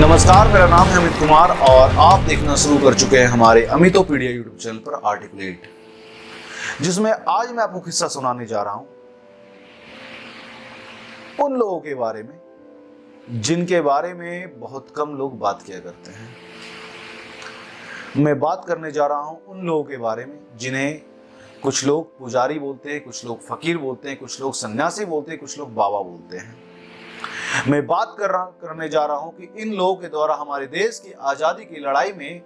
नमस्कार, मेरा नाम है अमित कुमार और आप देखना शुरू कर चुके हैं हमारे अमितोपीडिया यूट्यूब चैनल पर आर्टिकुलेट, जिसमें आज मैं आपको किस्सा सुनाने जा रहा हूं उन लोगों के बारे में जिनके बारे में बहुत कम लोग बात किया करते हैं। मैं बात करने जा रहा हूं उन लोगों के बारे में जिन्हें कुछ लोग पुजारी बोलते हैं, कुछ लोग फकीर बोलते हैं, कुछ लोग सन्यासी बोलते हैं, कुछ लोग बाबा बोलते हैं। मैं बात करने जा रहा हूं कि इन लोगों के द्वारा हमारे देश की आजादी की लड़ाई में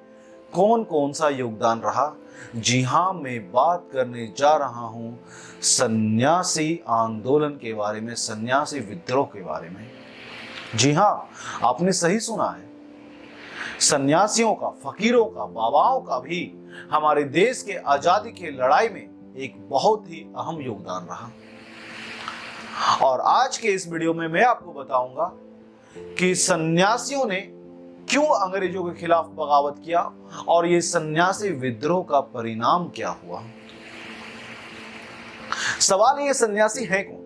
कौन कौन सा योगदान रहा। जी हां, मैं बात करने जा रहा हूं सन्यासी आंदोलन के बारे में, सन्यासी विद्रोह के बारे में। जी हां, आपने सही सुना है, सन्यासियों का, फकीरों का, बाबाओं का भी हमारे देश के आजादी की लड़ाई में एक बहुत ही अहम योगदान रहा। और आज के इस वीडियो में मैं आपको बताऊंगा कि सन्यासियों ने क्यों अंग्रेजों के खिलाफ बगावत किया और ये सन्यासी विद्रोह का परिणाम क्या हुआ। सवाल ये सन्यासी है कौन?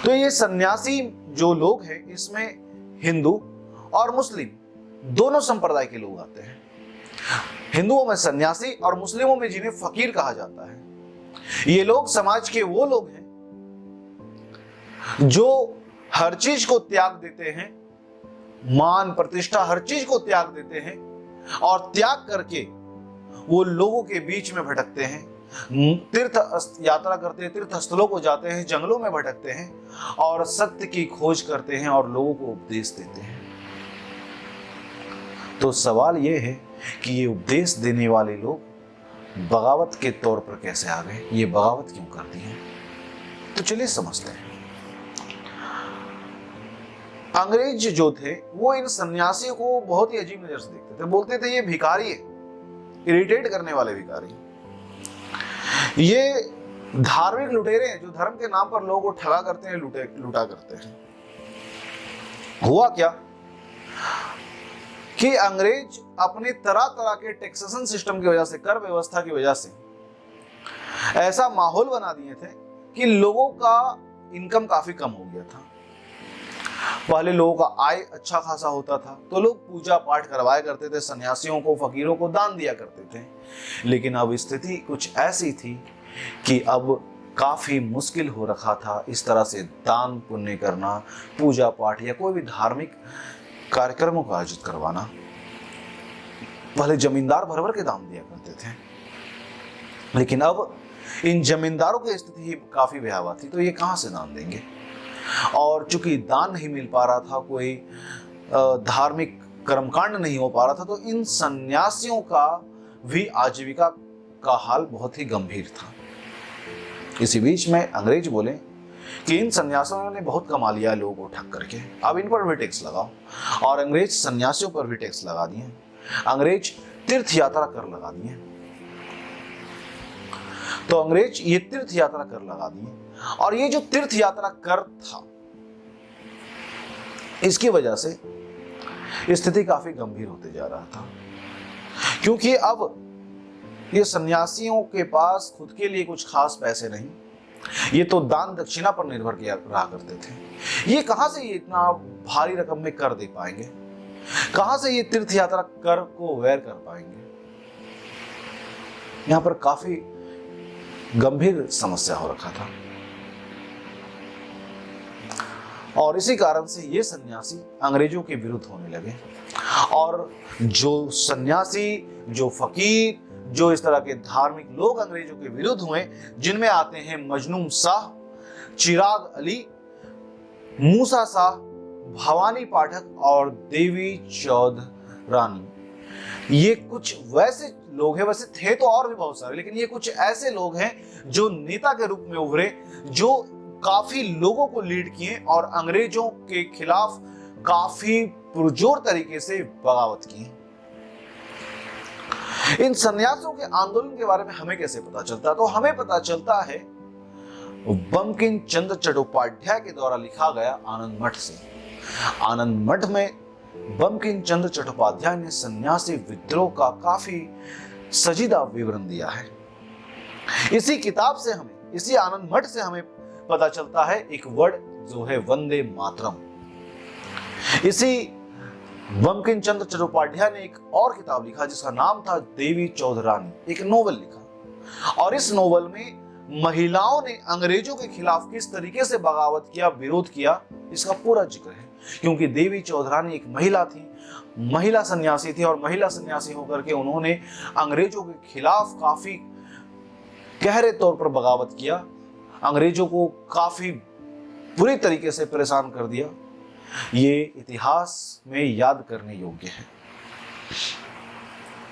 तो ये सन्यासी जो लोग हैं, इसमें हिंदू और मुस्लिम दोनों संप्रदाय के लोग आते हैं। हिंदुओं में सन्यासी और मुस्लिमों में जिन्हें फकीर कहा जाता है। ये लोग समाज के वो लोग हैं जो हर चीज को त्याग देते हैं, मान प्रतिष्ठा हर चीज को त्याग देते हैं और त्याग करके वो लोगों के बीच में भटकते हैं, तीर्थ यात्रा करते हैं, तीर्थ स्थलों को जाते हैं, जंगलों में भटकते हैं और सत्य की खोज करते हैं और लोगों को उपदेश देते हैं। तो सवाल यह है कि ये उपदेश देने वाले लोग बगावत के तौर पर कैसे आ गए, ये बगावत क्यों करती है? तो चलिए समझते हैं। अंग्रेज जो थे वो इन सन्यासियों को बहुत ही अजीब नजर से देखते थे। बोलते थे ये भिखारी है, इरिटेट करने वाले भिखारी, ये धार्मिक लुटेरे हैं जो धर्म के नाम पर लोगों को ठगा करते हैं, लूटा करते हैं। हुआ क्या कि अंग्रेज अपने तरह तरह के टैक्सेशन सिस्टम की वजह से, कर व्यवस्था की वजह से ऐसा माहौल बना दिए थे कि लोगों का इनकम काफी कम हो गया था। पहले लोगों का आय अच्छा खासा होता था तो लोग पूजा पाठ करवाया करते थे, सन्यासियों को, फकीरों को दान दिया करते थे। लेकिन अब स्थिति कुछ ऐसी थी कि अब काफी मुश्किल हो रखा था इस तरह से दान पुण्य करना, पूजा पाठ या कोई भी धार्मिक कार्यक्रमों का आयोजित करवाना। पहले जमींदार भर भर के दान दिया करते थे, लेकिन अब इन जमींदारों की स्थिति काफी भयावह थी, तो ये कहां से दान देंगे। और चूंकि दान नहीं मिल पा रहा था, कोई धार्मिक कर्मकांड नहीं हो पा रहा था, तो इन सन्यासियों का भी आजीविका का हाल बहुत ही गंभीर था। इसी बीच में अंग्रेज बोले कि इन सन्यासियों ने बहुत कमा लिया लोगों को ठग करके, अब इन पर भी टैक्स लगाओ। और अंग्रेज सन्यासियों पर भी टैक्स लगा दिए। अंग्रेज तीर्थ यात्रा कर लगा दिए। तो अंग्रेज ये तीर्थ यात्रा कर लगा दिए और ये जो तीर्थ यात्रा कर था, इसकी वजह से स्थिति काफी गंभीर होते जा रहा था, क्योंकि अब ये सन्यासियों के पास खुद के लिए कुछ खास पैसे नहीं, ये तो दान दक्षिणा पर निर्भर किया रहा करते थे। ये कहां से ये इतना भारी रकम में कर दे पाएंगे, कहां से ये तीर्थ यात्रा कर को वैर कर पाएंगे। यहां पर काफी गंभीर समस्या हो रखा था और इसी कारण से ये सन्यासी अंग्रेजों के विरुद्ध होने लगे। और जो सन्यासी, जो फकीर, जो इस तरह के धार्मिक लोग अंग्रेजों के विरुद्ध हुए, जिनमें आते हैं मजनू शाह, चिराग अली, मूसा शाह, भवानी पाठक और देवी चौधरानी। ये कुछ वैसे लोग हैं, वैसे थे तो और भी बहुत सारे, लेकिन ये कुछ ऐसे लोग हैं जो नेता के रूप में उभरे, जो काफी लोगों को लीड किए और अंग्रेजों के खिलाफ काफी पुरजोर तरीके से बगावत की। इन सन्यासियों के आंदोलन के बारे में हमें कैसे पता चलता है? तो हमें पता चलता है बंकिम चंद्र चट्टोपाध्याय के द्वारा लिखा गया आनंद मठ से। आनंद मठ में बंकिम चंद्र चट्टोपाध्याय ने सन्यासी विद्रोह का काफी सजीदा विवरण दिया है। इसी किताब से हमें, इसी आनंद मठ से हमें पता चलता है एक वर्ड जो है वंदे मातरम। इसी बंकिम चंद्र चट्टोपाध्याय ने एक और किताब लिखा जिसका नाम था देवी चौधरानी, एक नोवेल लिखा। और इस नोवेल में महिलाओं ने अंग्रेजों के खिलाफ किस तरीके से बगावत किया, विरोध किया, इसका पूरा जिक्र है। क्योंकि देवी चौधरानी एक महिला थी, महिला सन्यासी थी, और महिला सन्यासी होकर के उन्होंने अंग्रेजों के खिलाफ काफी गहरे तौर पर बगावत किया, अंग्रेजों को काफी बुरी तरीके से परेशान कर दिया। ये इतिहास में याद करने योग्य है।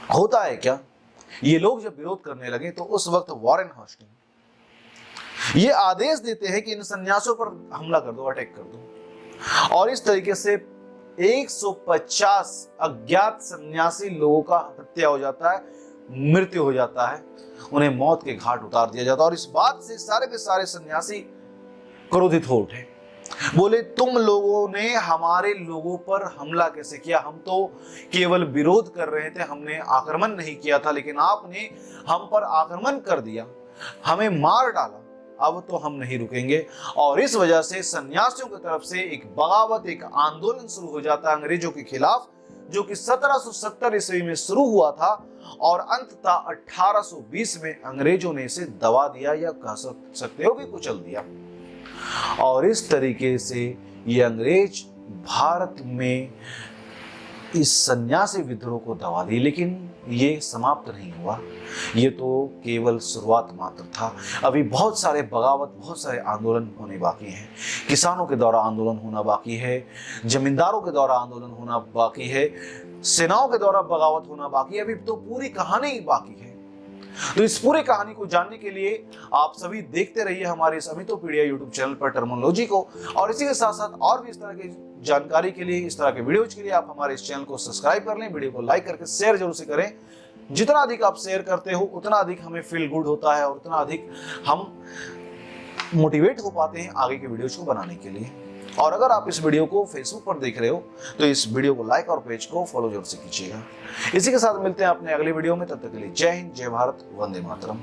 होता है क्या, ये लोग जब विरोध करने लगे तो उस वक्त वॉरेन हास्टिंग ये आदेश देते हैं कि इन सन्यासियों पर हमला कर दो, अटैक कर दो। और इस तरीके से 150 अज्ञात सन्यासी लोगों का हत्या हो जाता है, मृत्यु हो जाता है, उन्हें मौत के घाट उतार दिया जाता है। और इस बात से सारे के सारे सन्यासी क्रोधित हो उठे, बोले तुम लोगों ने हमारे लोगों पर हमला कैसे किया, हम तो केवल विरोध कर रहे थे, हमने आक्रमण नहीं किया था, लेकिन आपने हम पर आक्रमण कर दिया, हमें मार डाला, अब तो हम नहीं रुकेंगे। और इस वजह से सन्यासियों की तरफ से एक बगावत, एक आंदोलन शुरू हो जाता है अंग्रेजों के खिलाफ, जो कि 1770 ईस्वी में शुरू हुआ था और अंततः 1820 में अंग्रेजों ने इसे दबा दिया, या कह सकते हो कि कुचल दिया। और इस तरीके से ये अंग्रेज भारत में इस सन्यासी विद्रोह को दबा दी। लेकिन ये समाप्त नहीं हुआ, ये तो केवल शुरुआत मात्र था। अभी बहुत सारे बगावत, बहुत सारे आंदोलन होने बाकी हैं। किसानों के द्वारा आंदोलन होना बाकी है, जमींदारों के द्वारा आंदोलन होना बाकी है, सेनाओं के द्वारा बगावत होना बाकी है। अभी तो पूरी कहानी बाकी है। तो इस पूरी कहानी को जानने के लिए आप सभी देखते रहिए हमारे इस अमितोपीडिया यूट्यूब चैनल पर टर्मिनोलॉजी को। और इसी के साथ साथ और भी इस तरह की जानकारी के लिए, इस तरह के वीडियोज के लिए आप हमारे इस चैनल को सब्सक्राइब कर लें, वीडियो को लाइक करके शेयर जरूर से करें। जितना अधिक आप शेयर करते हो उतना अधिक हमें फील गुड होता है और उतना अधिक हम मोटिवेट हो पाते हैं आगे के वीडियोज को बनाने के लिए। और अगर आप इस वीडियो को फेसबुक पर देख रहे हो तो इस वीडियो को लाइक और पेज को फॉलो जरूर से कीजिएगा। इसी के साथ मिलते हैं अपने अगले वीडियो में, तब तक के लिए जय हिंद, जय भारत, वंदे मातरम।